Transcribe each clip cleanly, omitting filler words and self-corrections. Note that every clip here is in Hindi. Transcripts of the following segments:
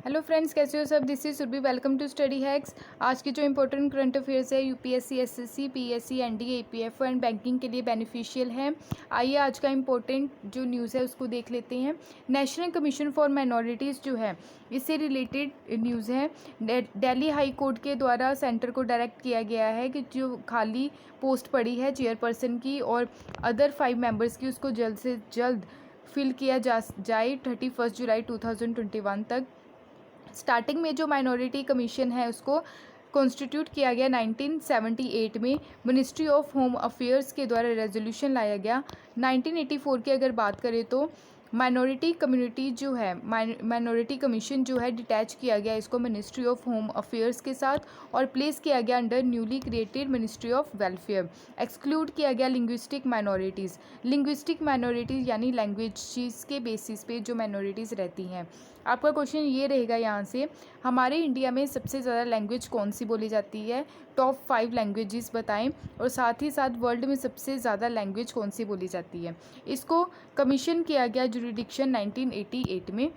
हेलो फ्रेंड्स, कैसे हो सब। This is Surabhi, welcome to study hacks. आज की जो इंपॉर्टेंट करंट अफेयर्स है UPSC, SSC, PSC, NDA, EPFO and banking के लिए बेनिफिशियल है। आइए आज का इंपॉर्टेंट जो न्यूज़ है उसको देख लेते हैं। नेशनल कमीशन फॉर माइनॉरिटीज़ जो है इससे रिलेटेड न्यूज़ है। दिल्ली हाई कोर्ट के द्वारा सेंटर को डायरेक्ट किया गया है कि जो खाली पोस्ट पड़ी है चेयरपर्सन की और अदर 5 मेंबर्स की, उसको जल्द से जल्द फिल किया जाए 31 जुलाई 2021 तक। स्टार्टिंग में जो माइनॉरिटी कमीशन है उसको कॉन्स्टिट्यूट किया गया 1978 में। मिनिस्ट्री ऑफ होम अफेयर्स के द्वारा रेजोल्यूशन लाया गया। 1984 की अगर बात करें तो माइनॉरिटी कम्युनिटी जो है माइनॉरिटी कमीशन जो है डिटैच किया गया इसको मिनिस्ट्री ऑफ होम अफेयर्स के साथ और प्लेस किया गया under newly created ministry of welfare. Exclude किया गया लिंग्विस्टिक माइनॉरिटीज़ यानी लैंग्वेज के बेसिस पे जो माइनॉरिटीज़ रहती हैं। आपका क्वेश्चन ये रहेगा यहाँ से, हमारे इंडिया में सबसे ज़्यादा लैंग्वेज कौन सी बोली जाती है। टॉप 5 लैंग्वेजेस बताएं और साथ ही साथ वर्ल्ड में सबसे ज़्यादा लैंग्वेज कौन सी बोली जाती है। इसको कमीशन किया गया जुरिडिक्शन 1988 में।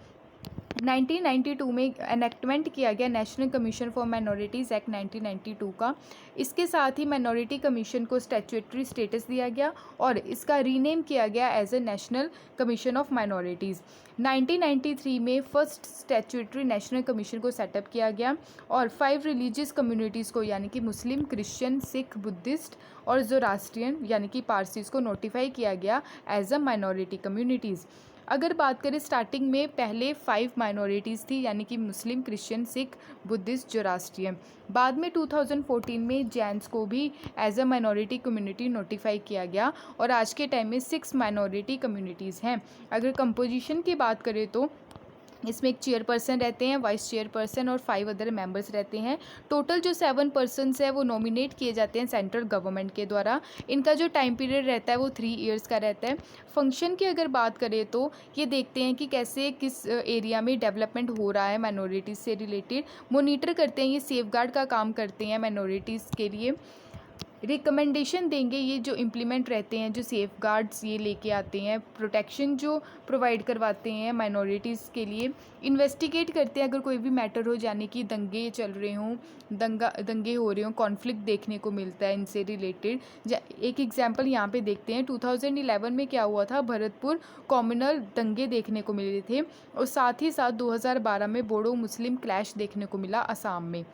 1992 में एनेक्टमेंट किया गया national commission for minorities act 1992 का। इसके साथ ही माइनॉरिटी कमीशन को स्टैट्यूटरी स्टेटस दिया गया और इसका रीनेम किया गया as a national commission of minorities. 1993 में फर्स्ट स्टैट्यूटरी नेशनल कमीशन को सेटअप किया गया और 5 रिलीजियस कम्युनिटीज़ को यानी कि मुस्लिम, क्रिश्चियन, सिख, बुद्धिस्ट और ज़ोरास्ट्रियन यानी कि पारसीज़ को नोटिफाई किया गया एज अ माइनॉरिटी कम्युनिटीज़। अगर बात करें स्टार्टिंग में पहले 5 माइनॉरिटीज़ थी यानी कि Muslim, Christian, Sikh, Buddhist, Zoroastrian. बाद में 2014 में जैन्स को भी as a minority community notify किया गया और आज के टाइम में 6 माइनॉरिटी कम्युनिटीज़ हैं। अगर कंपोजिशन की बात करें तो इसमें एक चेयरपर्सन रहते हैं, वाइस चेयरपर्सन और 5 अदर मेंबर्स रहते हैं। टोटल जो 7 पर्सनस है वो नॉमिनेट किए जाते हैं सेंट्रल गवर्नमेंट के द्वारा। इनका जो टाइम पीरियड रहता है वो 3 ईयर्स का रहता है। फंक्शन की अगर बात करें तो ये देखते हैं कि कैसे किस एरिया में डेवलपमेंट हो रहा है माइनॉरिटीज़ से रिलेटेड। मोनीटर करते हैं, ये सेफगार्ड का काम करते हैं माइनॉरिटीज़ के लिए। रिकमेंडेशन देंगे, ये जो इम्प्लीमेंट रहते हैं, जो सेफ गार्ड्स ये लेके आते हैं, प्रोटेक्शन जो प्रोवाइड करवाते हैं माइनॉरिटीज़ के लिए। इन्वेस्टिगेट करते हैं अगर कोई भी मैटर हो, यानी कि दंगे चल रहे हों, दंगे हो रहे हों, कॉन्फ्लिक्ट देखने को मिलता है इनसे रिलेटेड। एक एग्जांपल यहाँ पे देखते हैं, 2011 में क्या हुआ था, भरतपुर कॉम्युनल दंगे देखने को मिले थे और साथ ही साथ 2012 में बोडो मुस्लिम क्लैश देखने को मिला असम में।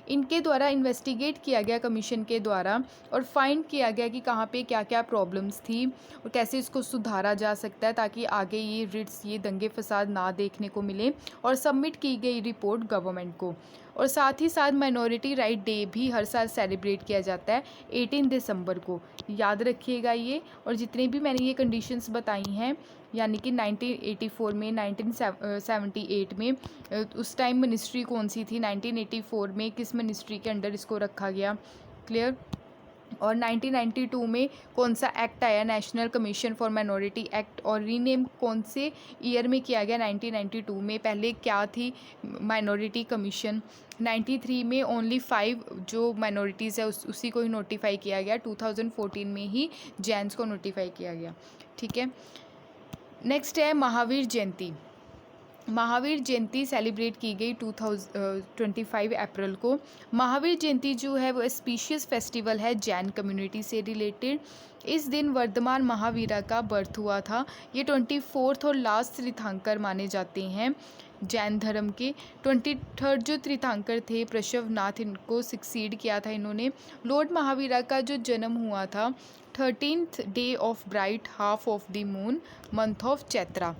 इनके द्वारा इन्वेस्टिगेट किया गया कमीशन के द्वारा और फाइंड किया गया कि कहाँ पे क्या क्या प्रॉब्लम्स थी और कैसे इसको सुधारा जा सकता है ताकि आगे ये रिट्स, ये दंगे फसाद ना देखने को मिले। और सबमिट की गई रिपोर्ट गवर्नमेंट को। और साथ ही साथ माइनॉरिटी राइट डे भी हर साल सेलिब्रेट किया जाता है 18 दिसंबर को, याद रखिएगा ये। और जितने भी मैंने ये कंडीशंस बताई हैं यानी कि 1984 में, 1978 में, उस टाइम मिनिस्ट्री कौन सी थी, 1984 में किस मिनिस्ट्री के अंडर इसको रखा गया, क्लियर। और 1992 में कौन सा एक्ट आया, national commission for minority act, और रीनेम कौन से ईयर में किया गया, 1992 में। पहले क्या थी माइनॉरिटी कमीशन। 93 में ओनली 5 जो माइनॉरिटीज़ है उसी को ही नोटिफाई किया गया। 2014 में ही जैन्स को नोटिफाई किया गया, ठीक है। नेक्स्ट है महावीर जयंती। महावीर जयंती सेलिब्रेट की गई 25 अप्रैल को। महावीर जयंती जो है वो स्पीशियस फेस्टिवल है जैन कम्युनिटी से रिलेटेड। इस दिन वर्धमान महावीरा का बर्थ हुआ था। ये 24th और लास्ट तीर्थंकर माने जाते हैं जैन धर्म के। 23rd जो तीर्थंकर थे प्रशवनाथ, इनको सक्सीड किया था इन्होंने। लॉर्ड महावीरा का जो जन्म हुआ था 13th day of bright half of the moon, month of Chaitra.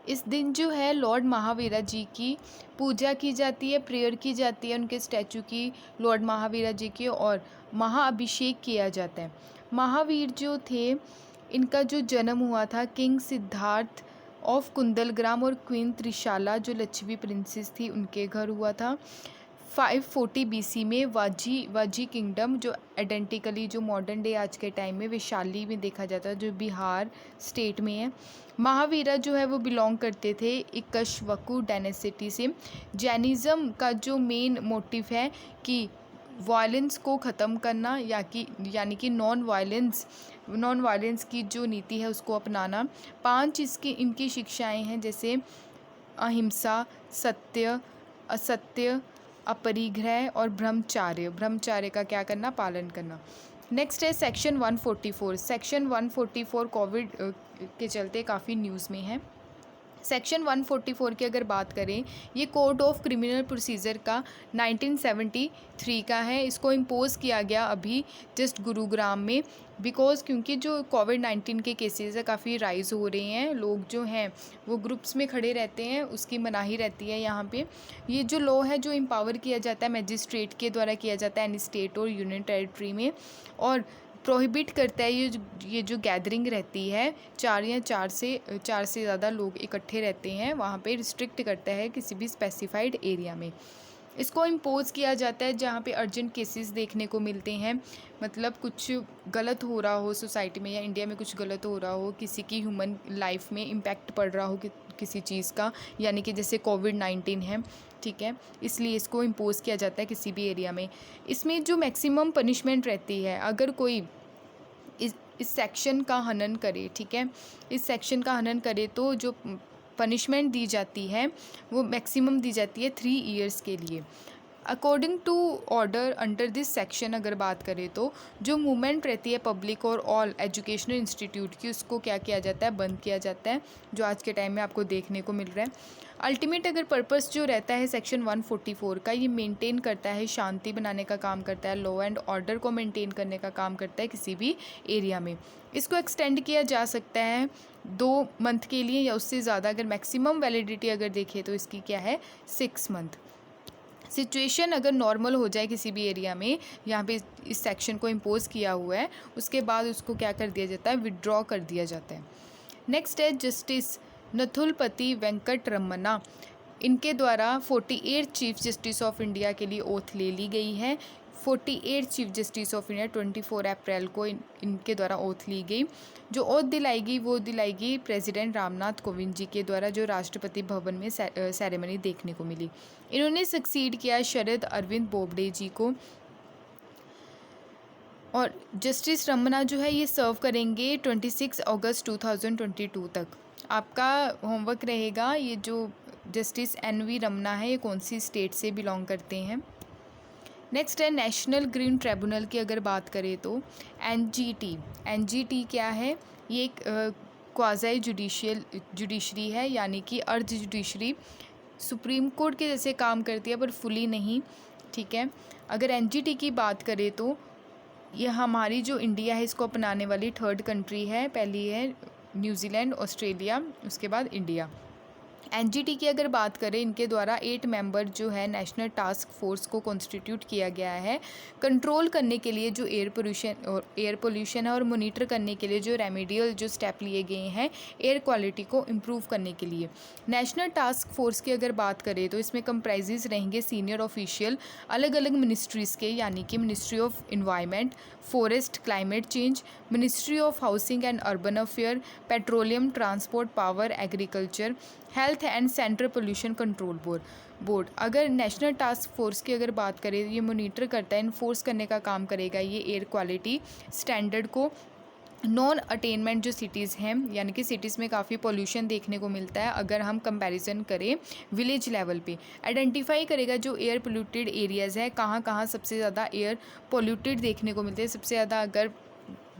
इस दिन जो है लॉर्ड महावीरा जी की पूजा की जाती है, प्रेयर की जाती है उनके स्टैचू की, लॉर्ड महावीरा जी की, और महाअभिषेक किया जाता है। महावीर जो थे इनका जो जन्म हुआ था किंग सिद्धार्थ ऑफ कुंदलग्राम और क्वीन त्रिशाला जो लक्ष्मी प्रिंसेस थी उनके घर हुआ था। 540 BC में वाजी किंगडम जो आइडेंटिकली जो मॉडर्न डे आज के टाइम में वैशाली में देखा जाता है, जो बिहार स्टेट में है। महावीरा जो है वो बिलोंग करते थे इक्ष्वाकु डायनेसिटी से। जैनिज़्म का जो मेन मोटिव है कि वायलेंस को ख़त्म करना, यानी कि नॉन वायलेंस नॉन वायलेंस की जो नीति है उसको अपनाना। 5 इनकी शिक्षाएं हैं, जैसे अहिंसा, सत्य, असत्य, अपरिग्रह और ब्रह्मचार्य। ब्रह्मचार्य का क्या करना, पालन करना। नेक्स्ट है सेक्शन 144। सेक्शन 144 कोविड के चलते काफ़ी न्यूज़ में है। सेक्शन 144 की अगर बात करें, ये कोड ऑफ क्रिमिनल प्रोसीजर का 1973 का है। इसको इम्पोज़ किया गया अभी जस्ट गुरुग्राम में, बिकॉज़ क्योंकि जो कोविड-19 के केसेस है काफ़ी राइज़ हो रहे हैं, लोग जो हैं वो ग्रुप्स में खड़े रहते हैं, उसकी मनाही रहती है यहाँ पे। ये जो लॉ है जो एम्पावर किया जाता है मजिस्ट्रेट के द्वारा किया जाता है एनी स्टेट और यूनियन टेरिटरी में, और प्रोहिबिट करता है ये जो गैदरिंग रहती है, चार से ज़्यादा लोग इकट्ठे रहते हैं वहाँ पे, रिस्ट्रिक्ट करता है किसी भी स्पेसिफाइड एरिया में। इसको इम्पोज़ किया जाता है जहाँ पे अर्जेंट केसेस देखने को मिलते हैं, मतलब कुछ गलत हो रहा हो सोसाइटी में या इंडिया में कुछ गलत हो रहा हो, किसी की ह्यूमन लाइफ में इम्पैक्ट पड़ रहा हो किसी चीज़ का, यानी कि जैसे कोविड-19 है, ठीक है, इसलिए इसको इम्पोज़ किया जाता है किसी भी एरिया में। इसमें जो मैक्सिमम पनिशमेंट रहती है, अगर कोई इस सेक्शन का हनन करे, ठीक है, इस सेक्शन का हनन करे तो जो पनिशमेंट दी जाती है वो मैक्सिमम दी जाती है 3 ईयर्स के लिए। According to order under this section अगर बात करें तो जो मूवमेंट रहती है पब्लिक और ऑल एजुकेशनल इंस्टीट्यूट की, उसको क्या किया जाता है, बंद किया जाता है, जो आज के टाइम में आपको देखने को मिल रहा है। अल्टीमेट अगर पर्पस जो रहता है सेक्शन 144 का, ये मेंटेन करता है, शांति बनाने का काम करता है, लॉ एंड ऑर्डर को मेंटेन करने का काम करता है किसी भी एरिया में। इसको एक्सटेंड किया जा सकता है 2 मंथ के लिए या उससे ज़्यादा। अगर मैक्सिमम वैलिडिटी अगर देखें तो इसकी क्या है, 6 मंथ। सिचुएशन अगर नॉर्मल हो जाए किसी भी एरिया में, यहाँ पे इस सेक्शन को इम्पोज़ किया हुआ है, उसके बाद उसको क्या कर दिया जाता है, विड्रॉ कर दिया जाता है। नेक्स्ट है जस्टिस नथुलपति वेंकट रमन्ना। इनके द्वारा 48 चीफ जस्टिस ऑफ इंडिया के लिए ओथ ले ली गई है। 48 चीफ जस्टिस ऑफ इंडिया 24 अप्रैल को इनके द्वारा ओथ ली गई। जो ओथ दिलाएगी वो दिलाएगी प्रेसिडेंट रामनाथ कोविंद जी के द्वारा, जो राष्ट्रपति भवन में सेरेमनी देखने को मिली। इन्होंने सक्सीड किया शरद अरविंद बोबडे जी को। और जस्टिस रमन्ना जो है ये सर्व करेंगे 26 अगस्त 2022 तक। आपका होमवर्क रहेगा, ये जो जस्टिस NV रमन्ना है ये कौन सी स्टेट से बिलोंग करते हैं। नेक्स्ट है नेशनल ग्रीन ट्रिब्यूनल की अगर बात करें तो NGT क्या है, ये एक क्वाज़ी जुडिशरी है, यानी कि अर्ध जुडिशरी, सुप्रीम कोर्ट के जैसे काम करती है पर फुली नहीं, ठीक है। अगर NGT की बात करें तो ये हमारी जो इंडिया है इसको अपनाने वाली 3rd कंट्री है। पहली है न्यूजीलैंड, ऑस्ट्रेलिया, उसके बाद इंडिया। NGT की अगर बात करें, इनके द्वारा 8 मेंबर जो है नेशनल टास्क फोर्स को कॉन्स्टिट्यूट किया गया है, कंट्रोल करने के लिए जो एयर पोल्यूशन है और मॉनिटर करने के लिए जो रेमेडियल जो स्टेप लिए गए हैं एयर क्वालिटी को इम्प्रूव करने के लिए। नेशनल टास्क फोर्स की अगर बात करें तो इसमें कंप्राइजेज रहेंगे सीनियर ऑफिशियल अलग अलग मिनिस्ट्रीज़ के, यानी कि ministry of environment, forest, climate change, ministry of housing and urban affair, petroleum, transport, power, agriculture, health and central pollution control board. अगर नेशनल टास्क फोर्स की अगर बात करें, ये मॉनिटर करता है, इन्फोर्स करने का काम करेगा ये एयर क्वालिटी स्टैंडर्ड को। नॉन अटेनमेंट जो सिटीज़ हैं, यानी कि सिटीज़ में काफ़ी पोल्यूशन देखने को मिलता है, अगर हम कंपैरिजन करें विलेज लेवल पे, आइडेंटिफाई करेगा जो एयर पोल्यूटेड एरियाज़ है, कहाँ कहाँ सबसे ज़्यादा एयर पोल्यूटेड देखने को मिलते हैं। सबसे ज़्यादा अगर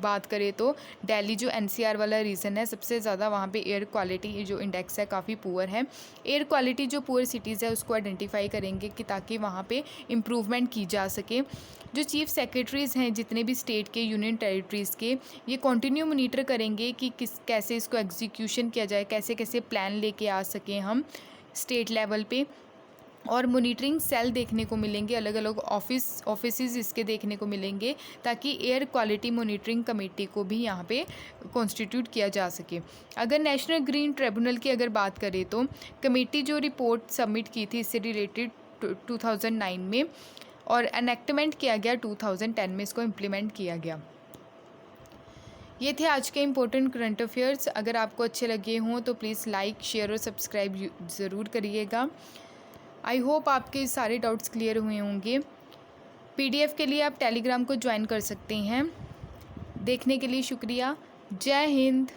बात करें तो दिल्ली जो NCR वाला रीजन है, सबसे ज़्यादा वहाँ पे एयर क्वालिटी जो इंडेक्स है काफ़ी पुअर है। एयर क्वालिटी जो पुअर सिटीज़ है उसको आइडेंटिफाई करेंगे कि ताकि वहाँ पे इम्प्रूवमेंट की जा सके। जो चीफ सेक्रेटरीज़ हैं जितने भी स्टेट के, यूनियन टेरिटरीज़ के, ये कंटिन्यू मॉनिटर करेंगे कि कैसे इसको एग्जीक्यूशन किया जाए, कैसे कैसे प्लान लेके आ सकें हम स्टेट लेवल पे। और मॉनिटरिंग सेल देखने को मिलेंगे, अलग अलग ऑफिसेज इसके देखने को मिलेंगे, ताकि एयर क्वालिटी मॉनिटरिंग कमेटी को भी यहाँ पे कॉन्स्टिट्यूट किया जा सके। अगर नेशनल ग्रीन ट्रिब्यूनल की अगर बात करें तो कमेटी जो रिपोर्ट सबमिट की थी इससे रिलेटेड 2009 में, और एनेक्टमेंट किया गया 2010 में, इसको इम्प्लीमेंट किया गया। ये थे आज के इम्पोर्टेंट करंट अफेयर्स। अगर आपको अच्छे लगे हों तो प्लीज़ लाइक, शेयर और सब्सक्राइब ज़रूर करिएगा। आई होप आपके सारे डाउट्स क्लियर हुए होंगे। PDF के लिए आप टेलीग्राम को ज्वाइन कर सकते हैं। देखने के लिए शुक्रिया। जय हिंद।